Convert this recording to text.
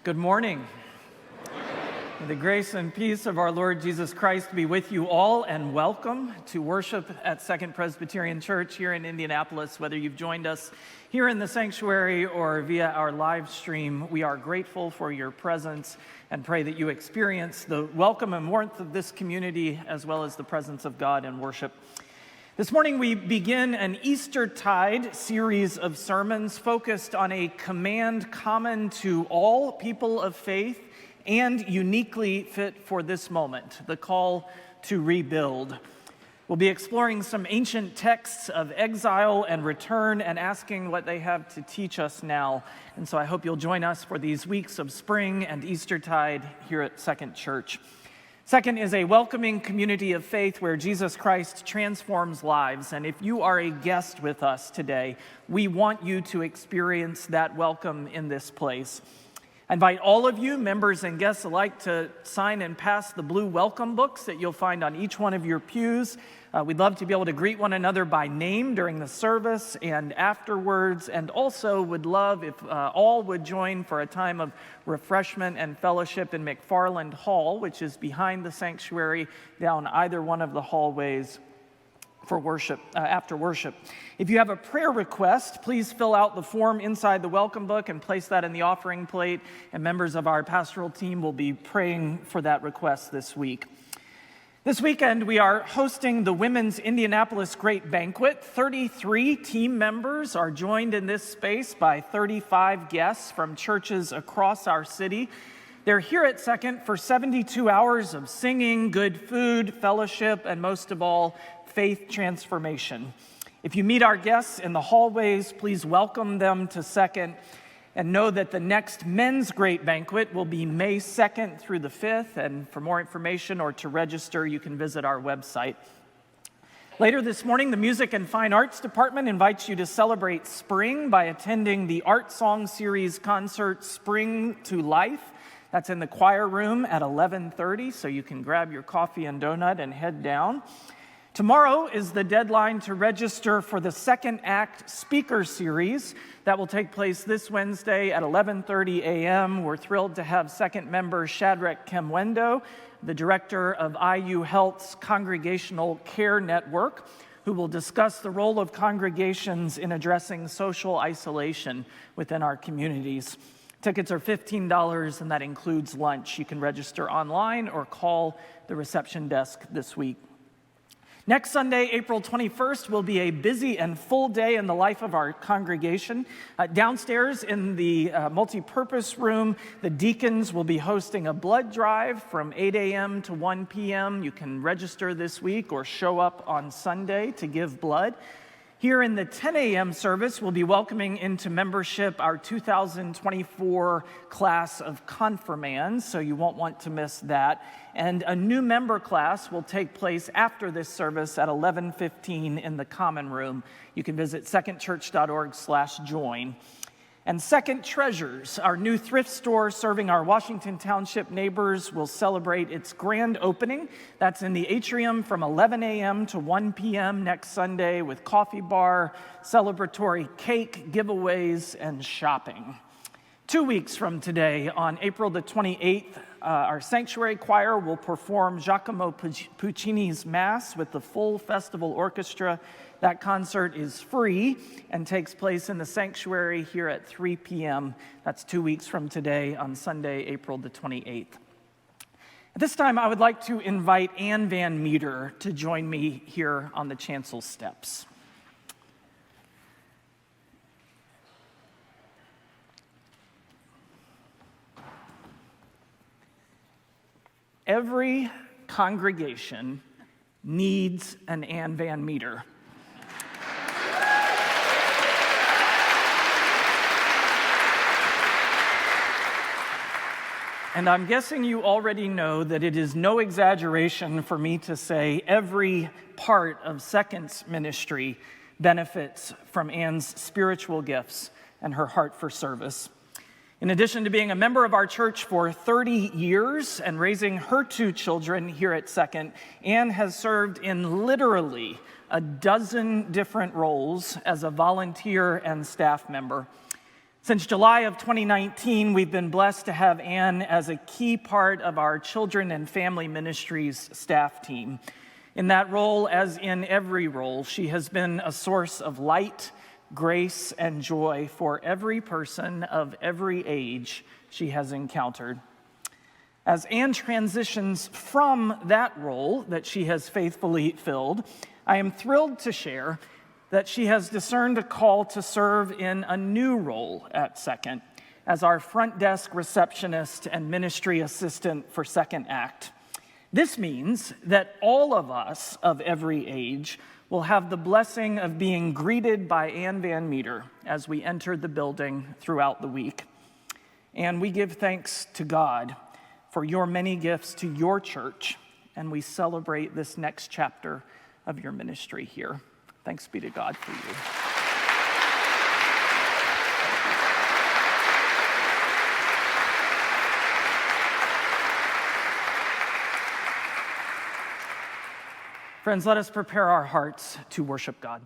Good morning. May the grace and peace of our Lord Jesus Christ be with you all, and welcome to worship at Second Presbyterian Church here in Indianapolis. Whether you've joined us here in the sanctuary or via our live stream, we are grateful for your presence and pray that you experience the welcome and warmth of this community as well as the presence of God in worship. This morning we begin an Eastertide series of sermons focused on a command common to all people of faith and uniquely fit for this moment, the call to rebuild. We'll be exploring some ancient texts of exile and return and asking what they have to teach us now. And so I hope you'll join us for these weeks of spring and Eastertide here at Second Church. Second is a welcoming community of faith where Jesus Christ transforms lives. And if you are a guest with us today, we want you to experience that welcome in this place. I invite all of you, members and guests alike, to sign and pass the blue welcome books that you'll find on each one of your pews. We'd love to be able to greet one another by name during the service and afterwards, and also would love if all would join for a time of refreshment and fellowship in McFarland Hall, which is behind the sanctuary down either one of the hallways for worship, after worship. If you have a prayer request, please fill out the form inside the welcome book and place that in the offering plate, and members of our pastoral team will be praying for that request this week. This weekend, we are hosting the Women's Indianapolis Great Banquet. 33 team members are joined in this space by 35 guests from churches across our city. They're here at Second for 72 hours of singing, good food, fellowship, and most of all, faith transformation. If you meet our guests in the hallways, please welcome them to Second, and know that the next men's great banquet will be May 2nd through the 5th, and for more information or to register, you can visit our website. Later this morning, the Music and Fine Arts Department invites you to celebrate spring by attending the Art Song Series concert, Spring to Life. That's in the choir room at 11:30, so you can grab your coffee and donut and head down. Tomorrow is the deadline to register for the Second Act Speaker Series that will take place this Wednesday at 11:30 a.m. We're thrilled to have Second member Shadrach Kemwendo, the director of IU Health's Congregational Care Network, who will discuss the role of congregations in addressing social isolation within our communities. Tickets are $15, and that includes lunch. You can register online or call the reception desk this week. Next Sunday, April 21st, will be a busy and full day in the life of our congregation. Downstairs in the multi-purpose room, the deacons will be hosting a blood drive from 8 a.m. to 1 p.m. You can register this week or show up on Sunday to give blood. Here in the 10 a.m. service, we'll be welcoming into membership our 2024 class of confirmands, so you won't want to miss that. And a new member class will take place after this service at 11:15 in the common room. You can visit secondchurch.org/join. And Second Treasures, our new thrift store serving our Washington Township neighbors, will celebrate its grand opening. That's in the atrium from 11 a.m. to 1 p.m. next Sunday with coffee bar, celebratory cake, giveaways, and shopping. 2 weeks from today, on April the 28th, our sanctuary choir will perform Giacomo Puccini's Mass with the full festival orchestra. That concert is free and takes place in the sanctuary here at 3 p.m. That's 2 weeks from today on Sunday, April the 28th. At this time, I would like to invite Ann Van Meter to join me here on the chancel steps. Every congregation needs an Ann Van Meter. And I'm guessing you already know that it is no exaggeration for me to say every part of Second's ministry benefits from Ann's spiritual gifts and her heart for service. In addition to being a member of our church for 30 years and raising her 2 children here at Second, Ann has served in literally a dozen different roles as a volunteer and staff member. Since July of 2019, we've been blessed to have Anne as a key part of our Children and Family Ministries staff team. In that role, as in every role, she has been a source of light, grace, and joy for every person of every age she has encountered. As Anne transitions from that role that she has faithfully filled, I am thrilled to share that she has discerned a call to serve in a new role at Second as our front desk receptionist and ministry assistant for Second Act. This means that all of us of every age will have the blessing of being greeted by Ann Van Meter as we enter the building throughout the week. And we give thanks to God for your many gifts to your church, and we celebrate this next chapter of your ministry here. Thanks be to God for you. Friends, let us prepare our hearts to worship God.